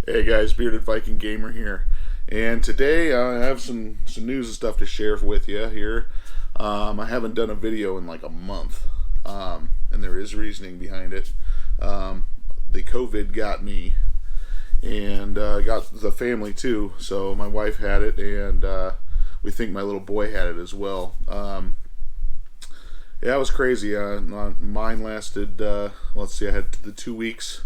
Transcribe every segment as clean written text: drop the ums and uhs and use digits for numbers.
Hey guys, Bearded Viking Gamer here, and today I have some news and stuff to share with you here. I haven't done a video in like a month, and there is reasoning behind it. The COVID got me, and got the family too. So my wife had it, and we think my little boy had it as well. Yeah, it was crazy. Mine lasted. Let's see, I had the 2 weeks.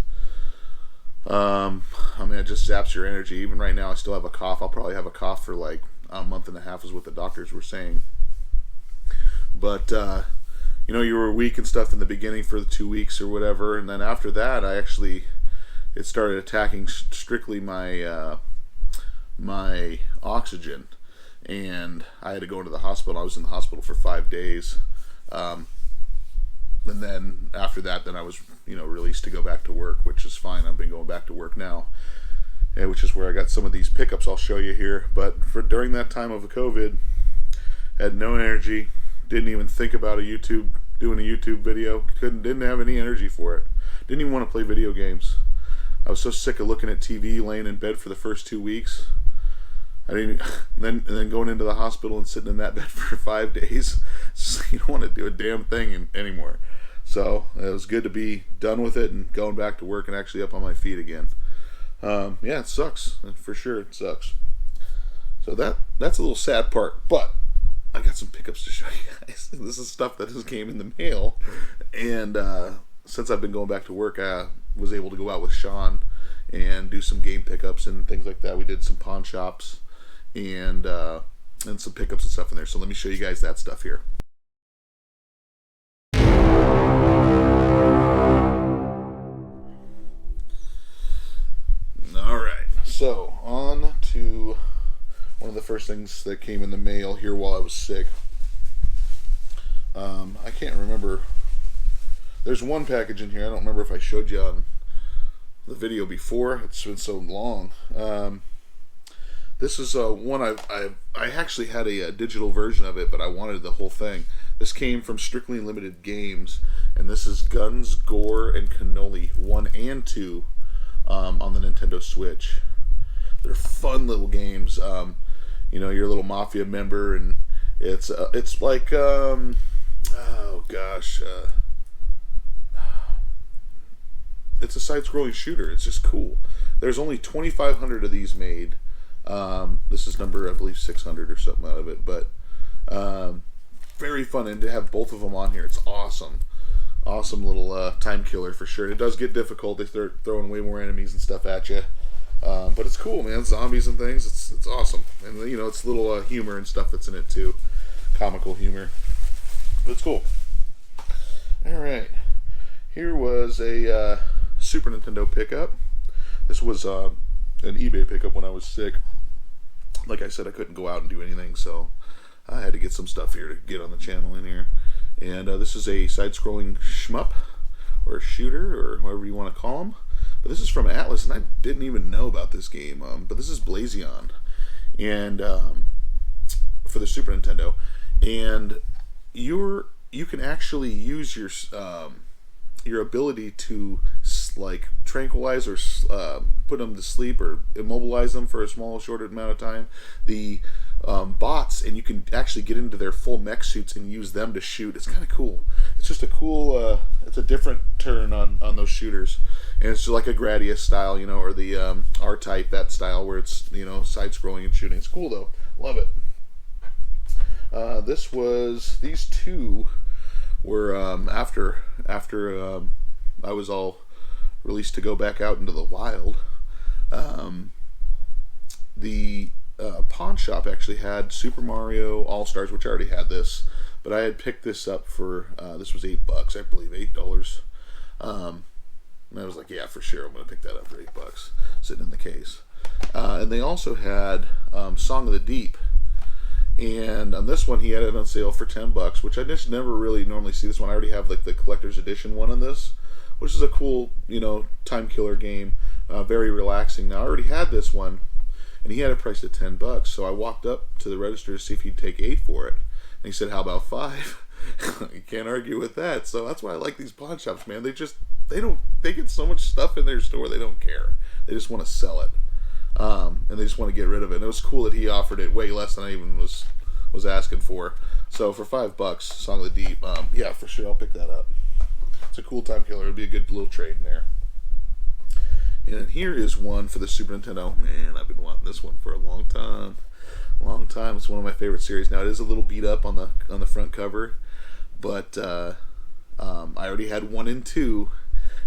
It just zaps your energy. Even right now, I still have a cough. I'll probably have a cough for like a month and a half, is what the doctors were saying. But you were weak and stuff in the beginning for the 2 weeks or whatever, and then after that, it started attacking strictly my my oxygen, and I had to go into the hospital. I was in the hospital for 5 days. And then after that, then I was, released to go back to work, which is fine. I've been going back to work now, and which is where I got some of these pickups I'll show you here. But during that time of the COVID, had no energy, didn't even think about doing a YouTube video, didn't have any energy for it. Didn't even want to play video games. I was so sick of looking at TV, laying in bed for the first 2 weeks. I didn't. And then going into the hospital and sitting in that bed for 5 days. You don't want to do a damn thing anymore. So it was good to be done with it and going back to work and actually up on my feet again. Yeah, it sucks for sure. It sucks. So that's a little sad part, but I got some pickups to show you guys. This is stuff that just came in the mail, and since I've been going back to work, I was able to go out with Sean and do some game pickups and things like that. We did some pawn shops and some pickups and stuff in there. So let me show you guys that stuff here. Alright, so on to one of the first things that came in the mail here while I was sick. I can't remember. There's one package in here. I don't remember if I showed you on the video before. It's been so long. This is one I actually had a digital version of it, but I wanted the whole thing. This came from Strictly Limited Games, and this is Guns, Gore, and Cannoli 1 and 2 on the Nintendo Switch. They're fun little games. You're a little mafia member, and it's like it's a side-scrolling shooter. It's just cool. There's only 2,500 of these made. This is number, I believe, 600 or something out of it. But very fun, and to have both of them on here, it's awesome. Awesome little time killer for sure. And it does get difficult. They start throwing way more enemies and stuff at you. But it's cool, man. Zombies and things. It's awesome. And it's little humor and stuff that's in it too. Comical humor. But it's cool. Alright. Here was a Super Nintendo pickup. This was an eBay pickup when I was sick. Like I said, I couldn't go out and do anything, so I had to get some stuff here to get on the channel in here. And this is a side-scrolling shmup, or shooter, or whatever you want to call them. But this is from Atlas, and I didn't even know about this game. But this is Blazion, and for the Super Nintendo. And you can actually use your ability to like tranquilize or put them to sleep or immobilize them for a small, shorter amount of time. The bots, and you can actually get into their full mech suits and use them to shoot. It's kind of cool. It's just a cool. It's a different turn on those shooters, and it's just like a Gradius style, or the R-Type, that style where it's side-scrolling and shooting. It's cool though. Love it. These two were after I was all released to go back out into the wild. The pawn shop actually had Super Mario All-Stars, which I already had this, but I had picked this up for this was $8, I believe, $8. And I was like, yeah, for sure, I'm gonna pick that up for $8, sitting in the case. And they also had Song of the Deep. And on this one, he had it on sale for $10, which I just never really normally see. This one I already have like the collector's edition one on this, which is a cool, time killer game. Very relaxing. Now I already had this one, and he had it priced at $10. So I walked up to the register to see if he'd take 8 for it, and he said, "How about 5?" You can't argue with that. So that's why I like these pawn shops, man. They get so much stuff in their store. They don't care. They just want to sell it, and they just want to get rid of it. And it was cool that he offered it way less than I even was asking for. So for $5, Song of the Deep, yeah, for sure I'll pick that up. It's a cool time killer. It'd be a good little trade in there. And here is one for the Super Nintendo. Man, I've been wanting this one for a long time. Long time. It's one of my favorite series. Now it is a little beat up on the front cover, but I already had 1 and 2,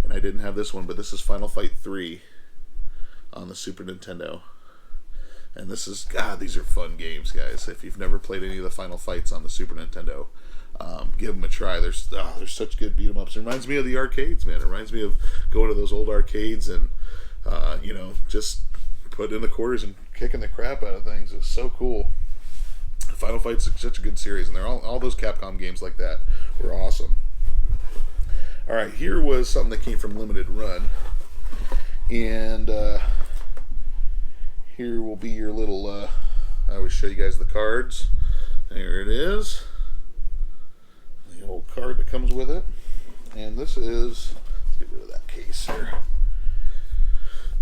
and I didn't have this one. But this is Final Fight 3 on the Super Nintendo. And this is, God, these are fun games, guys. If you've never played any of the Final Fights on the Super Nintendo, give them a try. There's such good beat 'em ups. It reminds me of the arcades, man. It reminds me of going to those old arcades and just putting in the quarters and kicking the crap out of things. It's so cool. Final Fight's such a good series, and they're all those Capcom games like that were awesome. All right, here was something that came from Limited Run, and here will be your little. I always show you guys the cards. There it is. The old card that comes with it, and this is. Let's get rid of that case here.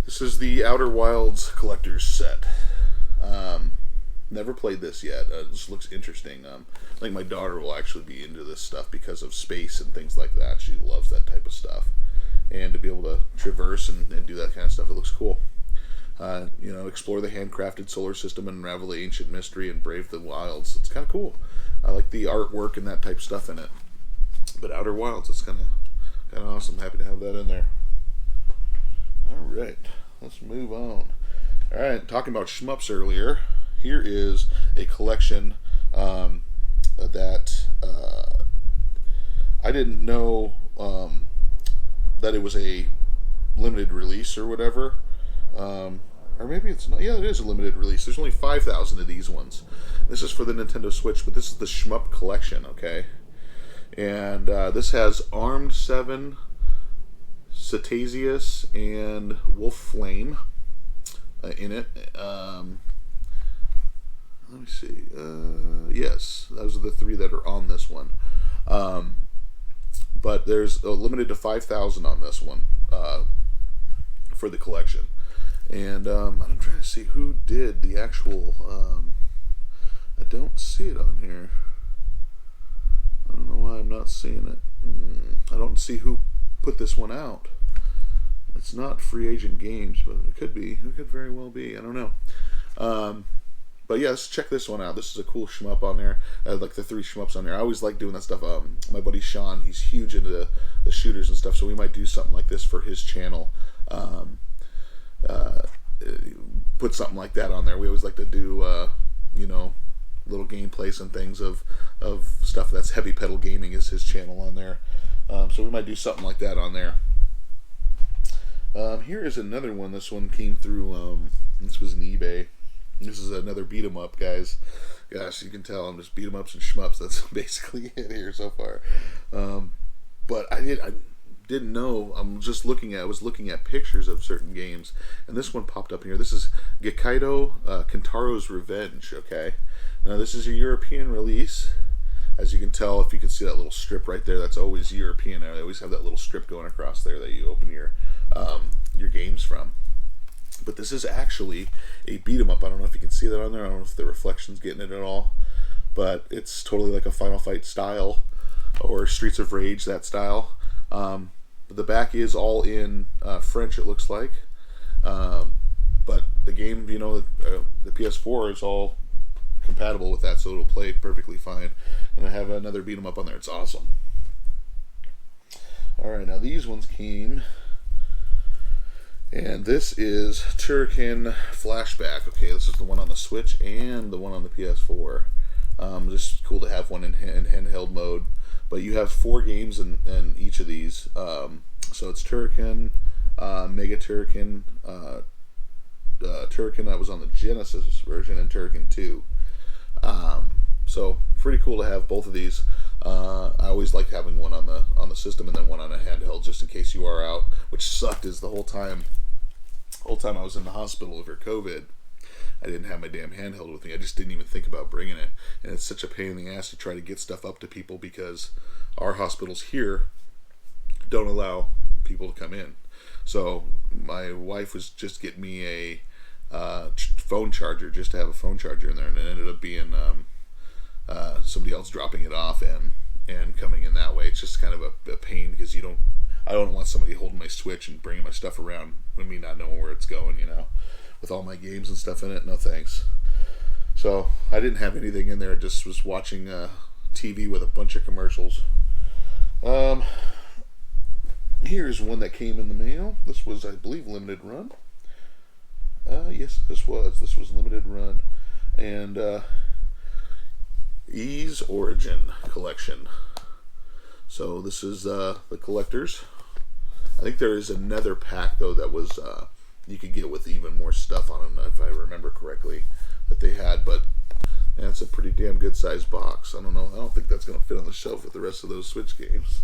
This is the Outer Wilds Collector's Set. Never played this yet. This looks interesting. I think my daughter will actually be into this stuff because of space and things like that. She loves that type of stuff. And to be able to traverse and do that kind of stuff, it looks cool. Explore the handcrafted solar system and unravel the ancient mystery and brave the wilds. It's kind of cool. I like the artwork and that type of stuff in it. But Outer Wilds, it's kind of awesome. Happy to have that in there. All right, let's move on. All right, talking about shmups earlier, here is a collection that I didn't know that it was a limited release or whatever. Or maybe it's not. Yeah, it is a limited release. There's only 5,000 of these ones. This is for the Nintendo Switch, but this is the shmup collection, okay? And this has Armed 7, Cetasius, and Wolf Flame in it. Let me see. Yes, those are the 3 that are on this one. But there's limited to 5,000 on this one for the collection. And I'm trying to see who did the actual. I don't see it on here. I don't know why I'm not seeing it. I don't see who put this one out. It's not Free Agent Games, but it could be. It could very well be. I don't know. But yeah, let's check this one out. This is a cool shmup on there. Like the 3 shmups on there. I always like doing that stuff. My buddy Sean, he's huge into the shooters and stuff, so we might do something like this for his channel. Put something like that on there. We always like to do, little gameplays and things of stuff that's Heavy Pedal Gaming is his channel on there. So we might do something like that on there. Here is another one. This one came through, this was an eBay. This is another beat 'em up, guys. Gosh, you can tell I'm just beat 'em ups and shmups. That's basically it here so far. But I didn't know. I was looking at pictures of certain games, and this one popped up here. This is Gekaido Kentaro's Revenge. Okay, now this is a European release. As you can tell, if you can see that little strip right there, that's always European. They always have that little strip going across there that you open your games from. But this is actually a beat 'em up. I don't know if you can see that on there. I don't know if the reflection's getting it at all. But it's totally like a Final Fight style or Streets of Rage, that style. The back is all in French, it looks like. But the game, the PS4 is all compatible with that, so it'll play perfectly fine. And I have another beat 'em up on there. It's awesome. Alright, now these ones came. And this is Turrican Flashback. Okay, this is the one on the Switch and the one on the PS4. Just cool to have one in handheld mode. But you have 4 games in each of these. So it's Turrican, Mega Turrican, Turrican that was on the Genesis version, and Turrican 2. So pretty cool to have both of these. I always like having one on the system and then one on a handheld just in case you are out. Which sucked is the whole time I was in the hospital over COVID, I didn't have my damn handheld with me. I just didn't even think about bringing it. And it's such a pain in the ass to try to get stuff up to people because our hospitals here don't allow people to come in. So my wife was just getting me a phone charger, just to have a phone charger in there, and it ended up being somebody else dropping it off and coming in that way. It's just kind of a pain because I don't want somebody holding my Switch and bringing my stuff around with me not knowing where it's going, with all my games and stuff in it. No thanks. So I didn't have anything in there. I just was watching TV with a bunch of commercials. Here's one that came in the mail. This was, I believe, limited run. Yes, this was limited run, and Ease Origin Collection. So this is the collectors. I think there is another pack though that was you could get with even more stuff on them, if I remember correctly, that they had. But man, it's a pretty damn good sized box. I don't know. I don't think that's gonna fit on the shelf with the rest of those Switch games.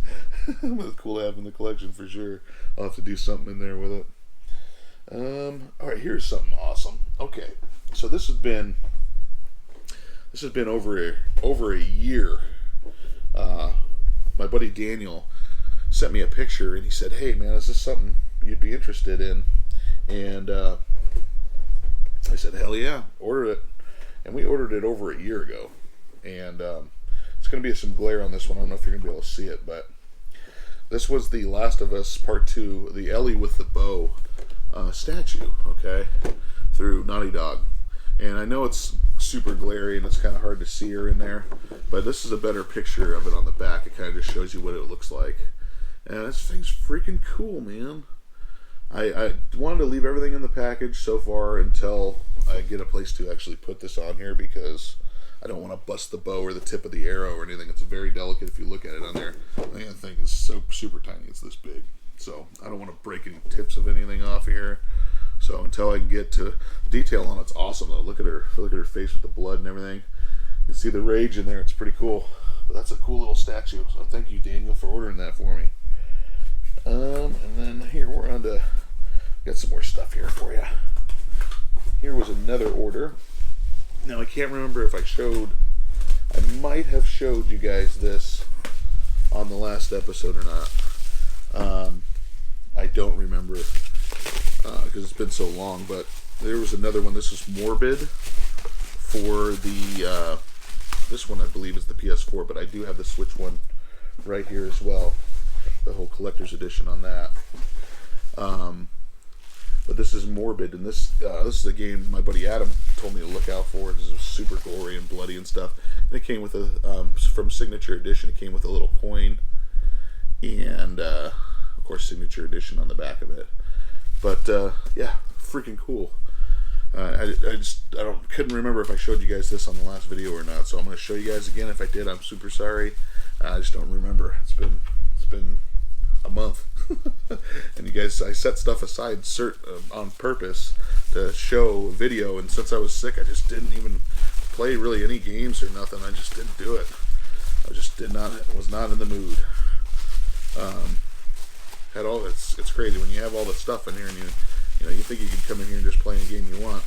But it's cool to have in the collection for sure. I'll have to do something in there with it. All right, here's something awesome. Okay, so this has been over a year. My buddy Daniel sent me a picture and he said, "Hey man, is this something you'd be interested in?" And I said, "Hell yeah, order it." And we ordered it over a year ago. And it's going to be some glare on this one. I don't know if you're going to be able to see it, but this was the Last of Us Part 2, the Ellie with the bow statue, okay, through Naughty Dog. And I know it's super glary and it's kind of hard to see her in there, but this is a better picture of it on the back. It kind of just shows you what it looks like. And this thing's freaking cool, man. I wanted to leave everything in the package so far until I get a place to actually put this on here, because I don't want to bust the bow or the tip of the arrow or anything. It's very delicate if you look at it on there. The thing is so super tiny. It's this big. So I don't want to break any tips of anything off here. So until I can get to detail on it, it's awesome though. Look at her face with the blood and everything. You can see the rage in there. It's pretty cool. But that's a cool little statue. So thank you, Daniel, for ordering that for me. And then here we're on to got some more stuff here for you. Here was another order. Now I can't remember if I might have showed you guys this on the last episode or not. I don't remember because it's been so long, but there was another one. This is Morbid for the this one I believe is the PS4, but I do have the Switch one right here as well, the whole collector's edition on that. But this is Morbid, and this is a game my buddy Adam told me to look out for because it was super gory and bloody and stuff. And it came with from Signature Edition, it came with a little coin and of course Signature Edition on the back of it. But yeah, freaking cool. I couldn't remember if I showed you guys this on the last video or not, so I'm going to show you guys again. If I did, I'm super sorry. I just don't remember. It's been a month. And you guys, I set stuff aside on purpose to show video, and since I was sick, I just didn't even play really any games or nothing. I just didn't do it. I just was not in the mood. Had all it's crazy when you have all the stuff in here, and you think you can come in here and just play any game you want.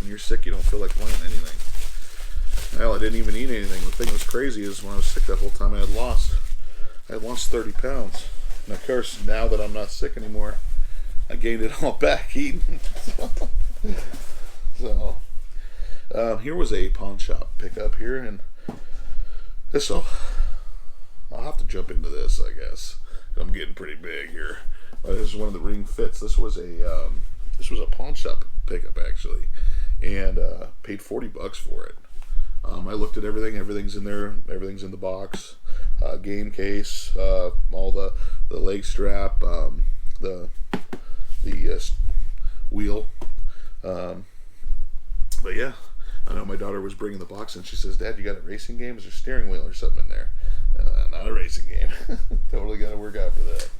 When you're sick, you don't feel like playing anything. Hell, I didn't even eat anything. The thing that was crazy is when I was sick that whole time, I had lost 30 pounds. And of course, now that I'm not sick anymore, I gained it all back eating. So here was a pawn shop pickup here, and I'll have to jump into this, I guess. I'm getting pretty big here. This is one of the ring fits. This was a pawn shop pickup actually, and paid $40 for it. I looked at everything. Everything's in there. Everything's in the box. Game case, all the leg strap, the wheel. But yeah, I know my daughter was bringing the box and she says, "Dad, you got a racing game? Is there a steering wheel or something in there?" Not a racing game. Totally got to work out for that.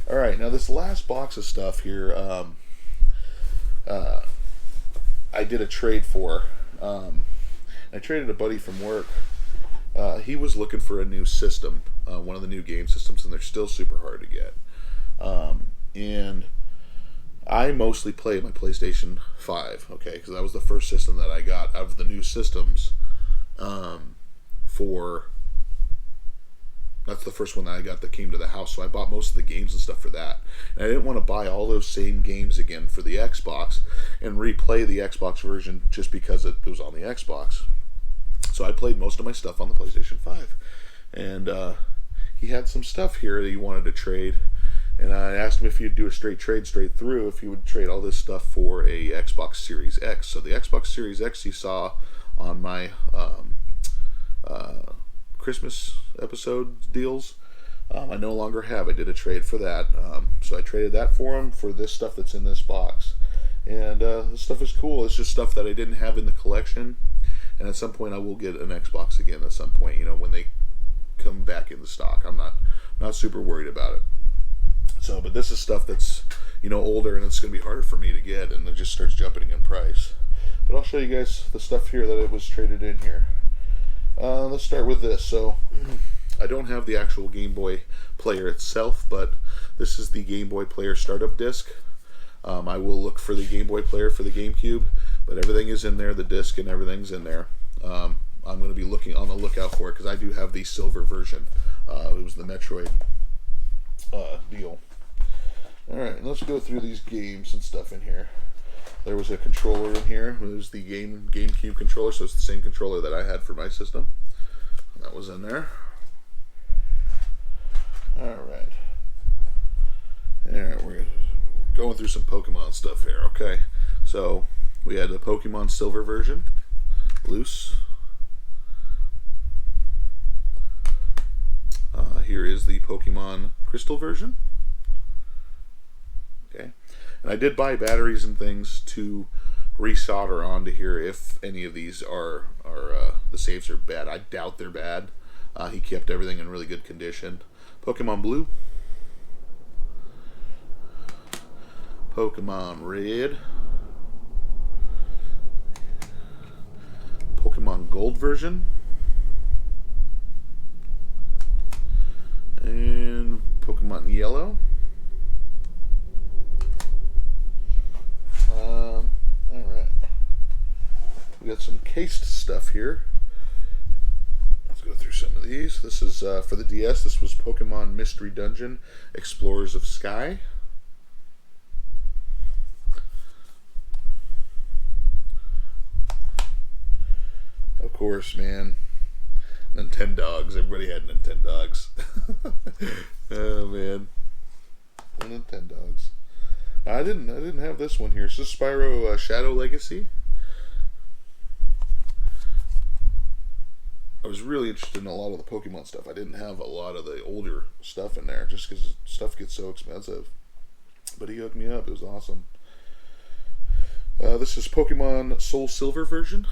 All right, now this last box of stuff here, I did a trade for. I traded a buddy from work. He was looking for a new system, one of the new game systems, and they're still super hard to get. And I mostly play my PlayStation 5, okay, because that was the first system that I got of the new systems for That's the first one that I got that came to the house, so I bought most of the games and stuff for that. And I didn't want to buy all those same games again for the Xbox and replay the Xbox version just because it was on the Xbox. So I played most of my stuff on the PlayStation 5. And he had some stuff here that he wanted to trade. And I asked him if he'd do a straight trade straight through, if he would trade all this stuff for a Xbox Series X. So the Xbox Series X he saw on my Christmas episode deals, I no longer have. I did a trade for that. So I traded that for him for this stuff that's in this box. And this stuff is cool. It's just stuff that I didn't have in the collection. And at some point I will get an Xbox again at some point, when they come back into stock. I'm not super worried about it. So, but this is stuff that's, older, and it's going to be harder for me to get, and it just starts jumping in price. But I'll show you guys the stuff here that it was traded in here. Let's start with this. So, I don't have the actual Game Boy player itself, but this is the Game Boy player startup disc. I will look for the Game Boy player for the GameCube, but everything is in there, the disc and everything's in there. I'm going to be looking on the lookout for it because I do have the silver version. It was the Metroid deal. Alright, let's go through these games and stuff in here. There was a controller in here. It was the GameCube controller, so it's the same controller that I had for my system. That was in there. Alright. Alright, we're going through some Pokemon stuff here, okay? So, we had the Pokemon Silver version. Loose. Here is the Pokemon Crystal version. Okay, and I did buy batteries and things to resolder onto here if any of these are the saves are bad. I doubt they're bad. He kept everything in really good condition. Pokemon Blue, Pokemon Red, Pokemon Gold version, and Pokemon Yellow. Alright. We got some cased stuff here. Let's go through some of these. This is for the DS. This was Pokemon Mystery Dungeon Explorers of Sky. Of course, man. Nintendogs. Everybody had Nintendogs. Oh man. Nintendogs. I didn't have this one here. So Spyro Shadow Legacy. I was really interested in a lot of the Pokemon stuff. I didn't have a lot of the older stuff in there just because stuff gets so expensive. But he hooked me up. It was awesome. This is Pokemon Soul Silver version.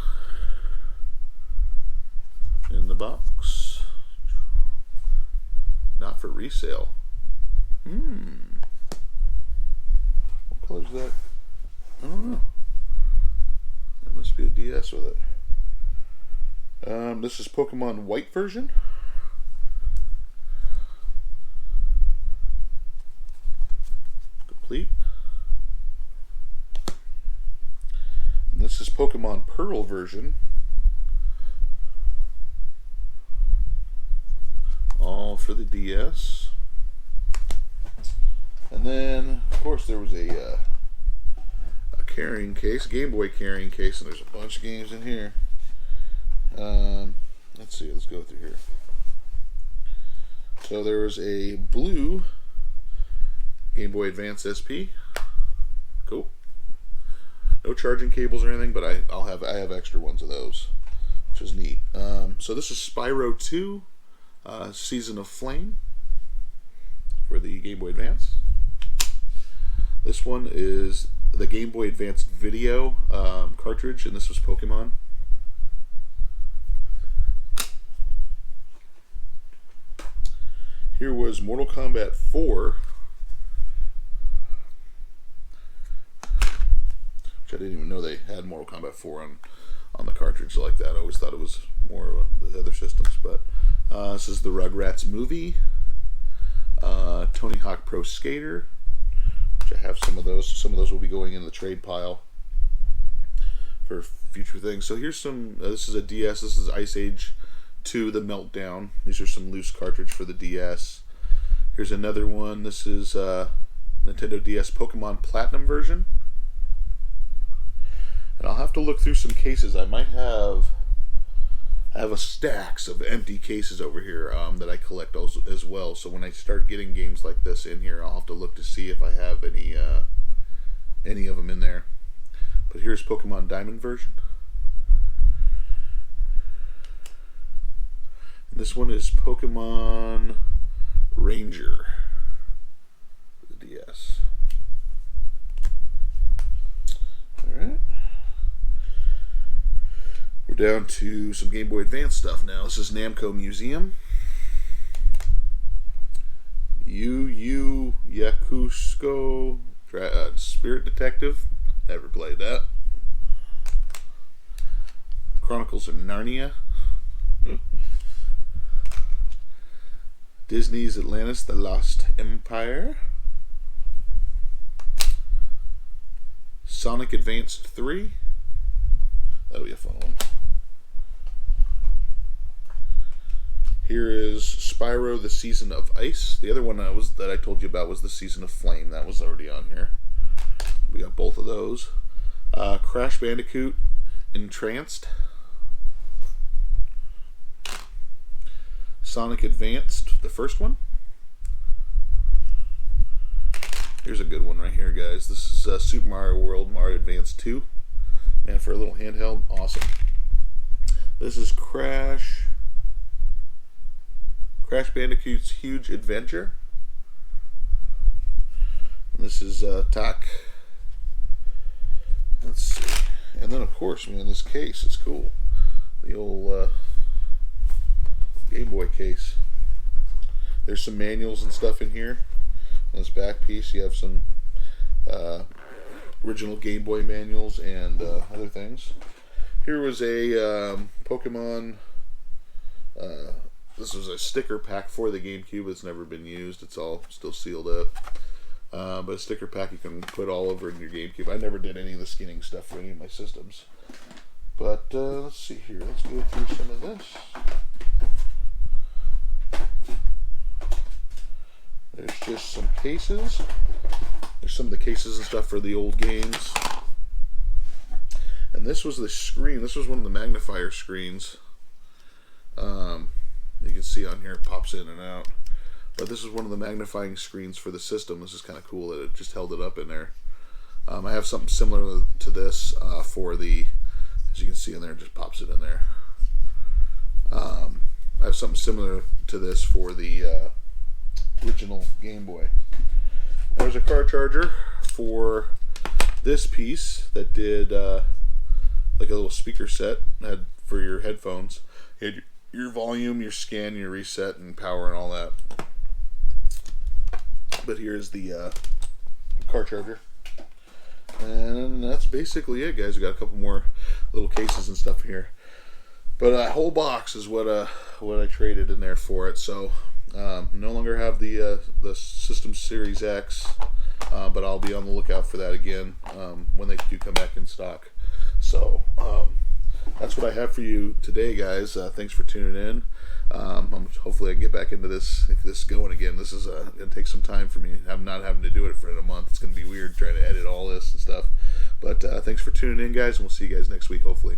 In the box. Not for resale. What color is that? I don't know. There must be a DS with it. This is Pokemon White version. Complete. And this is Pokemon Pearl version. All for the DS. And then, of course, there was a carrying case, Game Boy carrying case, and there's a bunch of games in here. Let's see, let's go through here. So there was a blue Game Boy Advance SP. Cool. No charging cables or anything, but I have extra ones of those, which is neat. So this is Spyro 2. Season of Flame for the Game Boy Advance. This one is the Game Boy Advance video cartridge, and this was Pokemon. Here was Mortal Kombat 4, which I didn't even know they had Mortal Kombat 4 on the cartridge like that. I always thought it was more of the other systems, but this is the Rugrats movie, Tony Hawk Pro Skater, which I have some of those. Some of those will be going in the trade pile for future things. So here's some. This is a DS. This is Ice Age to the Meltdown. These are some loose cartridge for the DS. Here's another one. This is Nintendo DS Pokemon Platinum version. And I'll have to look through some cases. I might have a stacks of empty cases over here that I collect as well. So when I start getting games like this in here, I'll have to look to see if I have any of them in there. But here's Pokemon Diamond version. And this one is Pokemon Ranger for the DS. Alright. We're down to some Game Boy Advance stuff now. This is Namco Museum. Yu Yu Yakushko Spirit Detective. Never played that. Chronicles of Narnia. Disney's Atlantis, The Lost Empire. Sonic Advance 3. That'll be a fun one. Here is Spyro, The Season of Ice. The other one that I told you about was The Season of Flame. That was already on here. We got both of those. Crash Bandicoot Entranced. Sonic Advanced, the first one. Here's a good one right here, guys. This is Super Mario World, Mario Advance 2. Man, for a little handheld, awesome. This is Crash Bandicoot's Huge Adventure. And this is Tak. Let's see. And then, of course, man, this case, it's cool. The old Game Boy case. There's some manuals and stuff in here. On this back piece, you have some original Game Boy manuals and other things. Here was a Pokemon. This was a sticker pack for the GameCube. It's never been used. It's all still sealed up. But a sticker pack you can put all over in your GameCube. I never did any of the skinning stuff for any of my systems. But let's see here. Let's go through some of this. There's just some cases. There's some of the cases and stuff for the old games. And this was the screen. This was one of the magnifier screens. You can see on here it pops in and out. But this is one of the magnifying screens for the system. This is kind of cool that it just held it up in there. I have something similar to this for the, as you can see in there, it just pops it in there. I have something similar to this for the original Game Boy. There's a car charger for this piece that did like a little speaker set had for your headphones. You had your volume, your scan, your reset, and power, and all that. But here's the car charger, and that's basically it, guys. We got a couple more little cases and stuff here, but a whole box is what I traded in there for it. So no longer have the System Series X, but I'll be on the lookout for that again when they do come back in stock. So that's what I have for you today, guys. Thanks for tuning in. Hopefully I can get back into this going again. This is going to take some time for me. I'm not having to do it for a month. It's going to be weird trying to edit all this and stuff. But thanks for tuning in, guys, and we'll see you guys next week, hopefully.